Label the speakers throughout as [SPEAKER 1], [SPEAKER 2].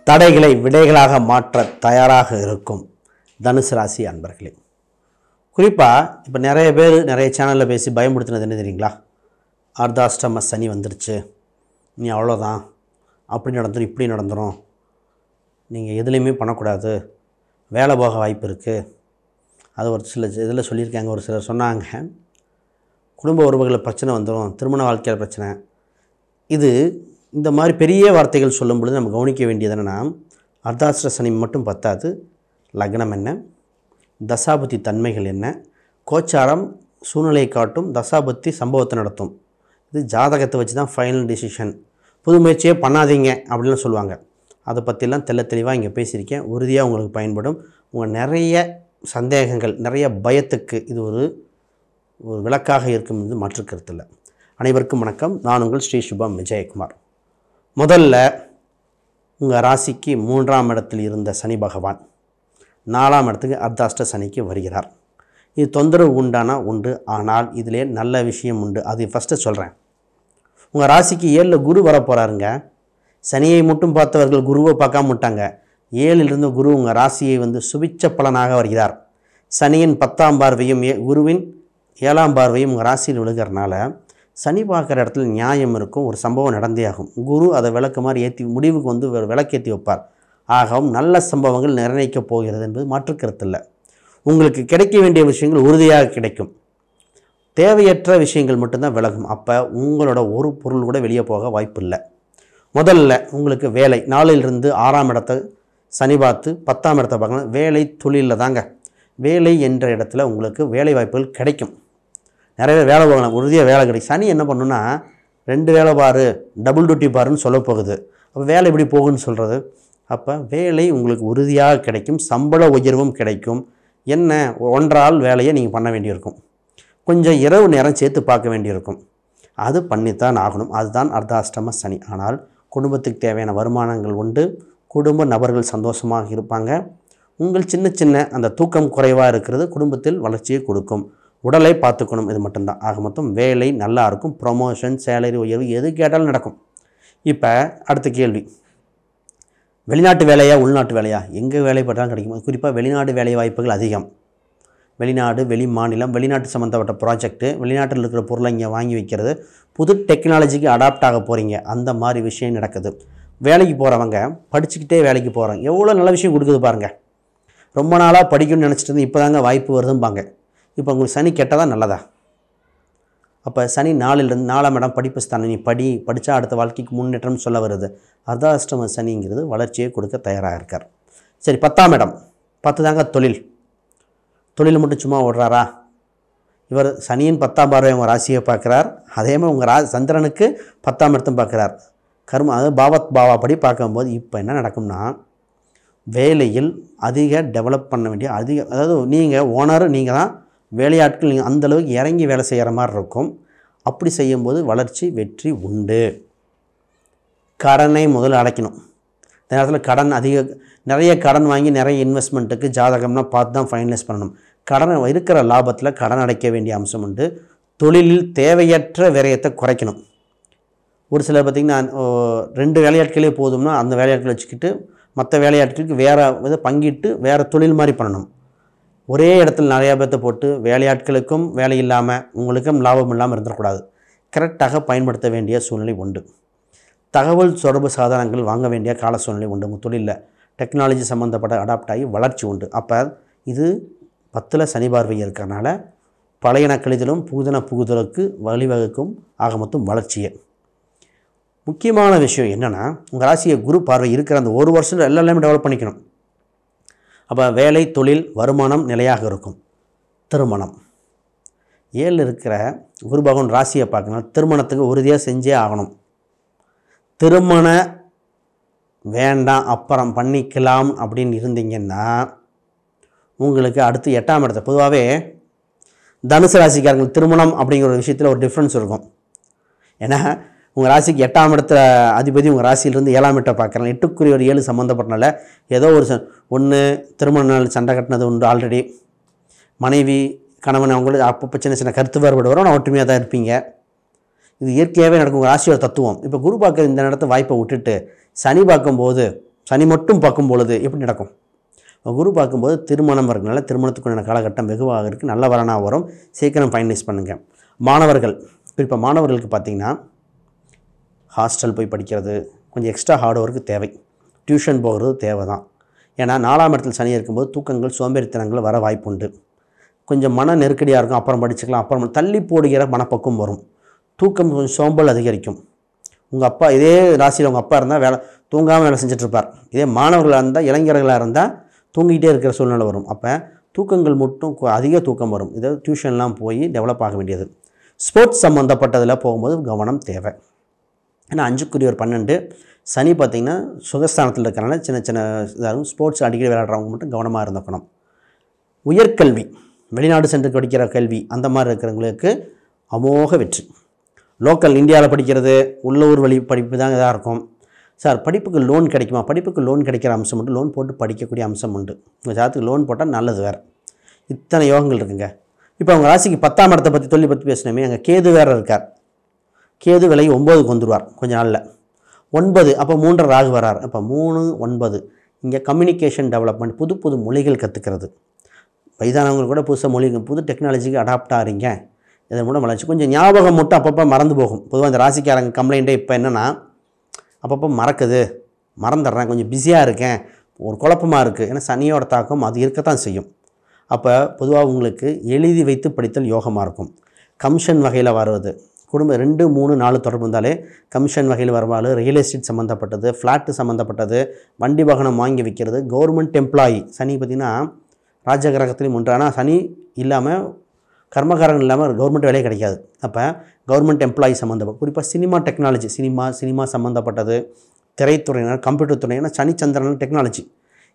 [SPEAKER 1] தடைகளை விடைகளாக மாற்ற தயாராக இருக்கும் தனுசு ராசி அன்பர்களே. குறிப்பாக இப்போ நிறைய பேர் நிறைய சேனலில் பேசி பயமுடுத்தினது என்ன தெரியுங்களா? அர்த்தாஷ்டம சனி வந்துருச்சு, நீ அவ்வளோதான், அப்படி நடந்துடும் இப்படி நடந்துடும், நீங்கள் எதுலேயுமே பண்ணக்கூடாது, வேலை போக வாய்ப்பு இருக்குது. அது ஒரு சில இதில் சொல்லியிருக்காங்க. ஒரு சிலர் சொன்னாங்க குடும்ப உறவுகளில் பிரச்சனை வந்துடும், திருமண வாழ்க்கையில் பிரச்சனை. இந்த மாதிரி பெரிய வார்த்தைகள் சொல்லும் பொழுது நம்ம கவனிக்க வேண்டியது என்னென்னா, அர்த்தாஷ்ட சனி மட்டும் பத்தாது, லக்னம் என்ன, தசாபுத்தி தன்மைகள் என்ன, கோச்சாரம் சூழ்நிலையை காட்டும், தசாபுத்தி சம்பவத்தை நடத்தும். இது ஜாதகத்தை வச்சு தான் ஃபைனல் டிசிஷன். புது முயற்சியே பண்ணாதீங்க அப்படின்னு சொல்லுவாங்க. அதை பற்றிலாம் தெளிவாக இங்கே பேசியிருக்கேன். உறுதியாக உங்களுக்கு பயன்படும். உங்கள் நிறைய சந்தேகங்கள், நிறைய பயத்துக்கு இது ஒரு விளக்காக இருக்கும் என்று மாற்று கருத்து இல்லை. அனைவருக்கும் வணக்கம். நான் உங்கள் ஸ்ரீ சுபம் விஜயகுமார். முதல்ல உங்கள் ராசிக்கு 3ஆம் இடத்தில் இருந்த சனி பகவான் 4ஆம் இடத்துக்கு அர்த்தாஷ்ட சனிக்கு வருகிறார். இது தொந்தரவு உண்டானா உண்டு, ஆனால் இதிலே நல்ல விஷயம் உண்டு. அது ஃபஸ்ட்டு சொல்கிறேன். உங்கள் ராசிக்கு 7ல் குரு வர போகிறாருங்க. சனியை மட்டும் பார்த்தவர்கள் குருவை பார்க்காம விட்டாங்க. 7ல் இருந்த குரு உங்கள் ராசியை சுபிச்ச பலனாக வருகிறார். சனியின் 10ஆம் பார்வையும் குருவின் 7ஆம் பார்வையும் உங்கள் ராசியில் விழுகிறனால சனி பார்க்குற இடத்துல நியாயம் இருக்கும். ஒரு சம்பவம் நடந்தே ஆகும். குரு அதை விளக்கு மாதிரி ஏற்றி முடிவுக்கு விளக்கேற்றி வைப்பார். ஆகவும் நல்ல சம்பவங்கள் நிர்ணயிக்கப் போகிறது என்பது மாற்று கருத்து இல்லை. உங்களுக்கு கிடைக்க வேண்டிய விஷயங்கள் உறுதியாக கிடைக்கும். தேவையற்ற விஷயங்கள் மட்டும்தான் விலகும். அப்போ உங்களோட ஒரு பொருள் கூட வெளியே போக வாய்ப்பு இல்லை. முதல்ல உங்களுக்கு வேலை 4லிருந்து 6ஆம் இடத்தை சனி பார்த்து 10ஆம் இடத்தை பார்க்கணும். வேலை தொழிலில் தாங்க. வேலை என்ற இடத்துல உங்களுக்கு வேலை வாய்ப்புகள் கிடைக்கும். நிறைய பேர் வேலை போகலாம், உறுதியாக வேலை கிடைக்கும். சனி என்ன பண்ணுன்னா 2 வேலை பாரு, டபுள் டியூட்டி பாருன்னு சொல்ல போகுது. அப்போ வேலை எப்படி போகுன்னு சொல்கிறது? அப்போ வேலை உங்களுக்கு உறுதியாக கிடைக்கும். சம்பள உயர்வும் கிடைக்கும். என்ன 1 ஆள் வேலையை நீங்கள் பண்ண வேண்டியிருக்கும். கொஞ்சம் இரவு நேரம் சேர்த்து பார்க்க வேண்டியிருக்கும். அது பண்ணித்தான் ஆகணும். அதுதான் அர்த்தாஷ்டம சனி. ஆனால் குடும்பத்துக்கு தேவையான வருமானங்கள் உண்டு. குடும்ப நபர்கள் சந்தோஷமாக இருப்பாங்க. உங்கள் சின்ன அந்த தூக்கம் குறைவாக இருக்கிறது குடும்பத்தில் வளர்ச்சியை கொடுக்கும். உடலை பார்த்துக்கணும். இது மட்டும்தான். ஆக மொத்தம் வேலை நல்லா இருக்கும். ப்ரொமோஷன், சேலரி உயர்வு எது கேட்டாலும் நடக்கும். இப்போ அடுத்த கேள்வி, வெளிநாட்டு வேலையா உள்நாட்டு வேலையா? எங்கே வேலை பட்டாலும் கிடைக்கும். குறிப்பாக வெளிநாடு வேலை வாய்ப்புகள் அதிகம். வெளிநாடு, வெளி மாநிலம், வெளிநாட்டு சம்மந்தப்பட்ட ப்ராஜெக்ட்டு, வெளிநாட்டில் இருக்கிற பொருளை இங்கே வாங்கி வைக்கிறது, புது டெக்னாலஜிக்கு அடாப்ட் ஆக போகிறீங்க, அந்த மாதிரி விஷயம் நடக்குது. வேலைக்கு போகிறவங்க படிச்சுக்கிட்டே வேலைக்கு போகிறாங்க. எவ்வளோ நல்ல விஷயம் கொடுக்குது பாருங்கள். ரொம்ப நாளாக படிக்கணும்னு நினச்சிட்டு இருந்து இப்போ தாங்க வாய்ப்பு வருதும்பாங்க. இப்போ உங்களுக்கு சனி கெட்டதா நல்லதா? அப்போ சனி 4லிருந்து 4ஆம் இடம் படிப்பு ஸ்தானம். நீ படித்தா அடுத்த வாழ்க்கைக்கு முன்னேற்றம் சொல்ல வருது. அர்த்தாஷ்டம சனிங்கிறது வளர்ச்சியை கொடுக்க தயாராக இருக்கார். சரி, 10ஆம் இடம் 10 தாங்க தொழில். தொழில் மட்டும் சும்மா ஓடுறாரா? இவர் சனியின் 10ஆம் பார்வை உங்கள் ராசியை பார்க்குறார். அதே மாதிரி உங்கள் சந்திரனுக்கு 10ஆம் இடத்தும் பார்க்குறார். கர்ம அதாவது பாவப்படி பார்க்கும்போது இப்போ என்ன நடக்கும்னா, வேலையில் அதிக டெவலப் பண்ண வேண்டிய அதாவது நீங்கள் ஓனர், நீங்கள் தான் வேலையாட்கள், நீங்கள் அந்தளவுக்கு இறங்கி வேலை செய்கிற மாதிரி இருக்கும். அப்படி செய்யும்போது வளர்ச்சி வெற்றி உண்டு. கடனை முதல்ல அடைக்கணும். இந்த நேரத்தில் நிறைய கடன் வாங்கி நிறைய இன்வெஸ்ட்மெண்ட்டுக்கு ஜாதகம்னா பார்த்து தான் ஃபைனலைஸ் பண்ணணும். கடன் இருக்கிற லாபத்தில் கடன் அடைக்க வேண்டிய அம்சம் உண்டு. தொழிலில் தேவையற்ற விரயத்தை குறைக்கணும். ஒரு சிலர் பார்த்திங்கன்னா 2 வேலையாட்களே போதும்னா அந்த வேலையாட்களை வச்சுக்கிட்டு மற்ற வேலையாட்களுக்கு வேறு பங்கிட்டு வேறு தொழில் மாதிரி பண்ணணும். ஒரே இடத்துல நிறையா பேர்த்த போட்டு வேலையாட்களுக்கும் வேலை இல்லாமல் உங்களுக்கும் லாபம் இல்லாமல் இருந்துடக்கூடாது. கரெக்டாக பயன்படுத்த வேண்டிய சூழ்நிலை உண்டு. தகவல் தொடர்பு சாதனங்கள் வாங்க வேண்டிய கால சூழ்நிலை உண்டு. உங்கள் தொழிலில் டெக்னாலஜி சம்மந்தப்பட்ட அடாப்ட் ஆகி வளர்ச்சி உண்டு. அப்போ இது 10ல் சனி பார்வை இருக்கிறனால பழையன கழிதலும் புகுதன புகுதலுக்கு வழிவகுக்கும். ஆக மொத்தம் வளர்ச்சியை. முக்கியமான விஷயம் என்னென்னா, உங்கள் ராசியை குரு பார்வை இருக்கிற அந்த 1 வருஷத்தில் எல்லாமே டெவலப் பண்ணிக்கணும். அப்போ வேலை, தொழில், வருமானம் நிலையாக இருக்கும். திருமணம் 7ல் இருக்கிற குரு பகவான் ராசியை பார்க்கணும். திருமணத்துக்கு உறுதியாக செஞ்சே ஆகணும். திருமண வேண்டாம் அப்புறம் பண்ணிக்கலாம் அப்படின்னு இருந்தீங்கன்னா உங்களுக்கு அடுத்து 8ஆம் இடத்தை, பொதுவாகவே தனுசு ராசிக்காரங்களுக்கு திருமணம் அப்படிங்கிற ஒரு விஷயத்தில் ஒரு டிஃப்ரென்ஸ் இருக்கும். ஏன்னா உங்கள் ராசிக்கு 8ஆம் இடத்துல அதிபதி உங்கள் ராசியிலிருந்து 7ஆம் இடத்தை பார்க்குறாங்க. 8க்குரிய ஒரு 7 சம்மந்தப்பட்டனால ஏதோ ஒன்று திருமண நாள் சண்டை கட்டினது உண்டு. ஆல்ரெடி மனைவி கணவன் அவங்களுக்கு அப்பப்போ சின்ன கருத்து வேறுபாடு வரும். ஆனால் ஒற்றுமையாக தான் இருப்பீங்க. இது இயற்கையாகவே நடக்கும். ராசியோட தத்துவம். இப்போ குரு பார்க்குற இந்த இடத்த வாய்ப்பை விட்டுட்டு சனி பார்க்கும்போது சனி மட்டும் பார்க்கும் பொழுது எப்படி நடக்கும்? குரு பார்க்கும்போது திருமணம் இருக்கிறனால திருமணத்துக்குண்டான காலகட்டம் வெகுவாக இருக்குது, நல்ல வரனாக வரும், சீக்கிரம் ஃபைனலைஸ் பண்ணுங்கள். மாணவர்கள், குறிப்பாக மாணவர்களுக்கு பார்த்திங்கன்னா ஹாஸ்டல் போய் படிக்கிறது கொஞ்சம் எக்ஸ்ட்ரா ஹார்ட் ஒர்க்கு தேவை, டியூஷன் போகிறது தேவை தான். ஏன்னா 4ஆம் இடத்தில் சனி இருக்கும்போது தூக்கங்கள் சோம்பேறித்தனங்கள் வர வாய்ப்புண்டு. கொஞ்சம் மன நெருக்கடியாக இருக்கும், அப்புறம் படிச்சுக்கலாம், அப்புறம் தள்ளி போடுகிற மனப்பக்கம் வரும், தூக்கம் கொஞ்சம் சோம்பல் அதிகரிக்கும். உங்கள் அப்பா இதே ராசியில் உங்கள் அப்பா இருந்தால் தூங்காமல் வேலை செஞ்சிட்ருப்பார். இதே மாணவர்களாக இருந்தால் இளைஞர்களாக இருந்தால் தூங்கிட்டே இருக்கிற சூழ்நிலை வரும். அப்போ தூக்கங்கள் மட்டும் அதிக தூக்கம் வரும். இதை டியூஷன்லாம் போய் டெவலப் ஆக வேண்டியது. ஸ்போர்ட்ஸ் சம்மந்தப்பட்டதில் போகும்போது கவனம் தேவை. ஏன்னா 5க்குரியவர் 12 சனி பார்த்திங்கன்னா சுகஸ்தானத்தில் இருக்கிறனால சின்ன சின்ன இதாகும். ஸ்போர்ட்ஸ் அடிக்கடி விளையாடுறவங்க மட்டும் கவனமாக இருந்துக்கணும். உயர்கல்வி, வெளிநாடு சென்று படிக்கிற கல்வி அந்த மாதிரி இருக்கிறவங்களுக்கு அமோக வெற்றி. லோக்கல் இந்தியாவில் படிக்கிறது உள்ளூர் வழி படிப்பு தான் இதாக இருக்கும். சார் படிப்புக்கு லோன் கிடைக்குமா? படிப்புக்கு லோன் கிடைக்கிற அம்சம் உண்டு, லோன் போட்டு படிக்கக்கூடிய அம்சம் உண்டு. உங்கள் ஜாதத்துக்கு லோன் போட்டால் நல்லது வேறு. இத்தனை யோகங்கள் இருக்குங்க. இப்போ அவங்க ராசிக்கு 10ஆம் இடத்தை பற்றி பேசினோமே, அங்கே கேது வேறு இருக்கார். கேது விலை 9க்கு வந்துடுவார் கொஞ்சம் நாளில். 9 அப்போ 3 ராகு வரார். அப்போ 3 9 இங்கே கம்யூனிகேஷன் டெவலப்மெண்ட், புது புது மொழிகள் கற்றுக்கிறது. வயதானவங்க கூட புதுசாக மொழி புது டெக்னாலஜிக்கு அடாப்ட் ஆகிறீங்க. இதன் மூலம் வளர்ச்சி. கொஞ்சம் ஞாபகம் மட்டும் அப்பப்போ மறந்து போகும். பொதுவாக இந்த ராசிக்காரங்க கம்ப்ளைண்ட்டே இப்போ என்னென்னா அப்பப்போ மறந்துடுறேன், கொஞ்சம் பிஸியாக இருக்கேன், ஒரு குழப்பமாக இருக்குது. ஏன்னா சனியோட தாக்கம் அது இருக்கத்தான் செய்யும். அப்போ பொதுவாக உங்களுக்கு எழுதி வைத்து படித்தல் யோகமாக இருக்கும். கமிஷன் வகையில் வருவது, குடும்பம் 2 3 4 தொடர்பு இருந்தாலே கமிஷன் வகையில் வருவாள். ரியல் எஸ்டேட் சம்மந்தப்பட்டது, ஃப்ளாட்டு சம்மந்தப்பட்டது, வண்டி வாகனம் வாங்கி வைக்கிறது, கவர்மெண்ட் எம்ப்ளாயி. சனி பார்த்திங்கன்னா ராஜகிரகத்திலையும் ஒன்று. ஆனால் சனி இல்லாமல் கர்மகாரங்கள் இல்லாமல் கவர்மெண்ட் வேலையே கிடைக்காது. அப்போ கவர்மெண்ட் எம்ப்ளாயி சம்மந்தப்பட்ட, குறிப்பாக சினிமா டெக்னாலஜி, சினிமா சம்மந்தப்பட்டது, திரைத்துறையினர், கம்ப்யூட்டர் துறையினர், சனி சந்திரன் டெக்னாலஜி,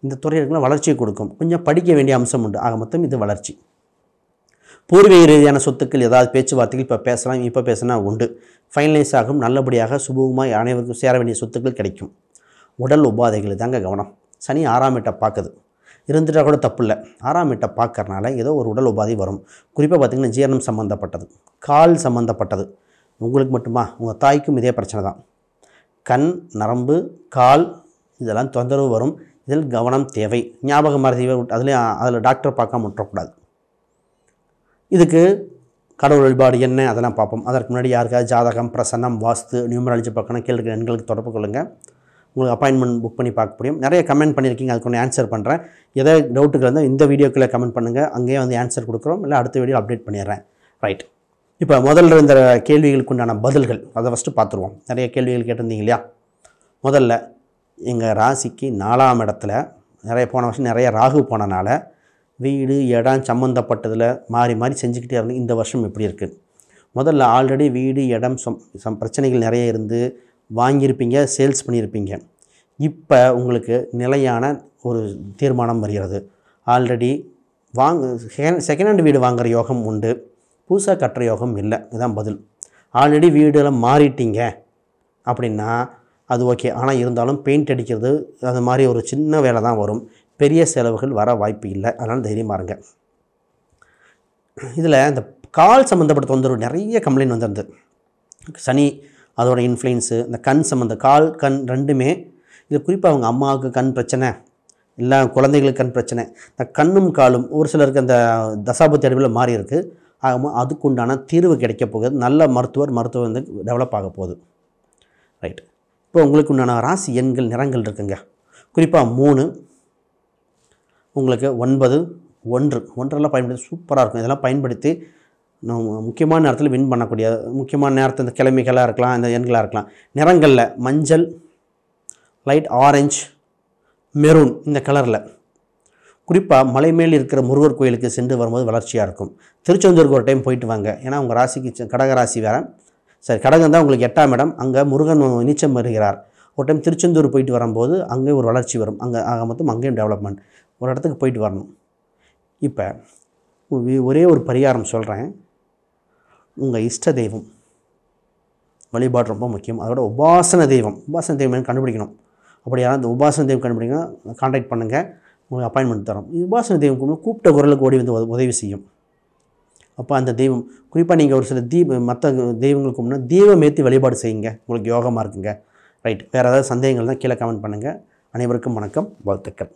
[SPEAKER 1] இந்த துறைகளுக்கு வளர்ச்சியை கொடுக்கும். கொஞ்சம் படிக்க வேண்டிய அம்சம் உண்டு. ஆக மொத்தம் இது வளர்ச்சி. பூர்வீக ரீதியான சொத்துக்கள் ஏதாவது பேச்சுவார்த்தைகள் இப்போ பேசலாம், இப்போ பேசினா உண்டு, ஃபைனலைஸ் ஆகும், நல்லபடியாக சுபமாக அனைவருக்கும் சேர வேண்டிய சொத்துக்கள் கிடைக்கும். உடல் உபாதைகள் தாங்க கவனம். சனி 6ஆம் வீட்டை பார்க்குது, இருந்துட்டால் கூட தப்பு இல்லை. 6ஆம் வீட்டை பார்க்கறனால ஏதோ ஒரு உடல் உபாதை வரும். குறிப்பாக பார்த்திங்கன்னா ஜீரணம் சம்மந்தப்பட்டது, கால் சம்மந்தப்பட்டது. உங்களுக்கு மட்டுமா, உங்கள் தாய்க்கும் இதே பிரச்சனை தான். கண், நரம்பு, கால் இதெல்லாம் தொந்தரவு வரும். இதில் கவனம் தேவை. ஞாபகம் மறதி அதில் டாக்டர் பார்க்காம விட்டுறக்கூடாது. இதுக்கு கடவுள் வழிபாடு என்ன அதெல்லாம் பார்ப்போம். அதற்கு முன்னாடி யாருக்காவது ஜாதகம், பிரசன்னம், வாஸ்து, நியூமராலஜி பார்க்கணும், கீழே இருக்கிற எண்களுக்கு தொடர்பு கொள்ளுங்கள். உங்களுக்கு அப்பாயின்மெண்ட் புக் பண்ணி பார்க்க முடியும். நிறைய கமெண்ட் பண்ணியிருக்கீங்க, அதுக்கு ஒன்று ஆன்சர் பண்ணுறேன். ஏதாவது டவுட்டுக்கு இருந்தால் இந்த வீடியோக்குள்ளே கமெண்ட் பண்ணுங்கள், அங்கேயே வந்து ஆன்சர் கொடுக்குறோம், இல்லை அடுத்த வீடியோ அப்டேட் பண்ணிடுறேன். ரைட், இப்போ முதல்ல இந்த கேள்விகளுக்கு உண்டான பதில்கள் அதை ஃபஸ்ட்டு பார்த்துருவோம். நிறைய கேள்விகள் கேட்டிருந்தீங்க இல்லையா? முதல்ல எங்கள் ராசிக்கு 4ஆம் இடத்துல போன வருஷம் நிறைய ராகு போனனால வீடு இடம் சம்மந்தப்பட்டதில் மாறி மாறி செஞ்சுக்கிட்டே இருந்து இந்த வருஷம் எப்படி இருக்குது? முதல்ல ஆல்ரெடி வீடு இடம் பிரச்சனைகள் நிறைய இருந்து வாங்கியிருப்பீங்க, சேல்ஸ் பண்ணியிருப்பீங்க. இப்போ உங்களுக்கு நிலையான ஒரு தீர்மானம் வருகிறது. ஆல்ரெடி செகண்ட் ஹேண்ட் வீடு வாங்குகிற யோகம் உண்டு, புதுசாக கட்டுற யோகம் இல்லை. இதுதான் பதில். ஆல்ரெடி வீடெல்லாம் மாறிட்டீங்க அப்படின்னா அது ஓகே. ஆனால் இருந்தாலும் பெயிண்ட் அடிக்கிறது அது மாதிரி ஒரு சின்ன வேலை தான் வரும், பெரிய செலவுகள் வர வாய்ப்பு இல்லை. அதனால் தைரியமாக இருங்க. இதில் இந்த கால் சம்மந்தப்பட்ட தொந்தரவு நிறைய கம்ப்ளைண்ட் வந்துருது. சனி அதோட இன்ஃப்ளூயன்ஸு, இந்த கண் கால் கண் ரெண்டுமே. இது குறிப்பாக அவங்க அம்மாவுக்கு கண் பிரச்சனை, இல்லை குழந்தைகளுக்கு கண் பிரச்சனை. இந்த கண்ணும் காலும் ஒரு சிலருக்கு அந்த தசாபுத்தி அறிவில் மாறி இருக்குது. ஆகும்போது அதுக்குண்டான தீர்வு கிடைக்க போகுது. நல்ல மருத்துவம் வந்து டெவலப் ஆக போகுது. ரைட், இப்போ உங்களுக்கு உண்டான ராசி எண்கள் நிறங்கள் இருக்குங்க. குறிப்பாக 3, உங்களுக்கு 9 1 பயன்படுத்தி சூப்பராக இருக்கும். இதெல்லாம் பயன்படுத்தி முக்கியமான நேரத்தில் வின் பண்ணக்கூடிய, முக்கியமான நேரத்தில் இந்த கிழமைகளாக இருக்கலாம், இந்த எண்களாக இருக்கலாம். நிறங்களில் மஞ்சள், லைட் ஆரஞ்சு, மெரூன், இந்த கலரில். குறிப்பாக மலை மேல் இருக்கிற முருகர் கோயிலுக்கு சென்று வரும்போது வளர்ச்சியாக இருக்கும். திருச்செந்தூருக்கு ஒரு டைம் போயிட்டு வாங்க. ஏன்னா உங்கள் ராசிக்கு கடகராசி வேறு, சரி கடகம் தான் உங்களுக்கு 8ஆம் இடம், அங்கே முருகன் நீச்சம் வருகிறார். ஒரு டைம் திருச்செந்தூர் போயிட்டு வரும்போது அங்கே ஒரு வளர்ச்சி வரும். ஆக மொத்தம் அங்கேயும் டெவலப்மெண்ட். ஒரு இடத்துக்கு போயிட்டு வரணும். இப்போ ஒரே ஒரு பரிகாரம் சொல்கிறேன். உங்கள் இஷ்ட தெய்வம் வழிபாடு ரொம்ப முக்கியம். அதோட உபாசன தெய்வம் கண்டுபிடிக்கணும். அப்படி யாராவது அந்த உபாசன தெய்வம் கண்டுபிடிக்கணும், கான்டாக்ட் பண்ணுங்கள், உங்களுக்கு அப்பாயின்மெண்ட் தரோம். உபாசன தெய்வம் கூப்பிட்ட குரலுக்கு ஓடி வந்து உதவி செய்யும். அப்போ அந்த தெய்வம் குறிப்பாக நீங்கள் ஒரு சில மற்ற தெய்வங்களுக்கு முன்னாடி தீபம் ஏற்றி வழிபாடு செய்யுங்க, உங்களுக்கு யோகமாக இருக்குங்க. ரைட், வேறு ஏதாவது சந்தேகங்கள் தான் கீழே கமெண்ட் பண்ணுங்கள், அனைவருக்கும் வணக்கம், வாழ்த்துக்கள்.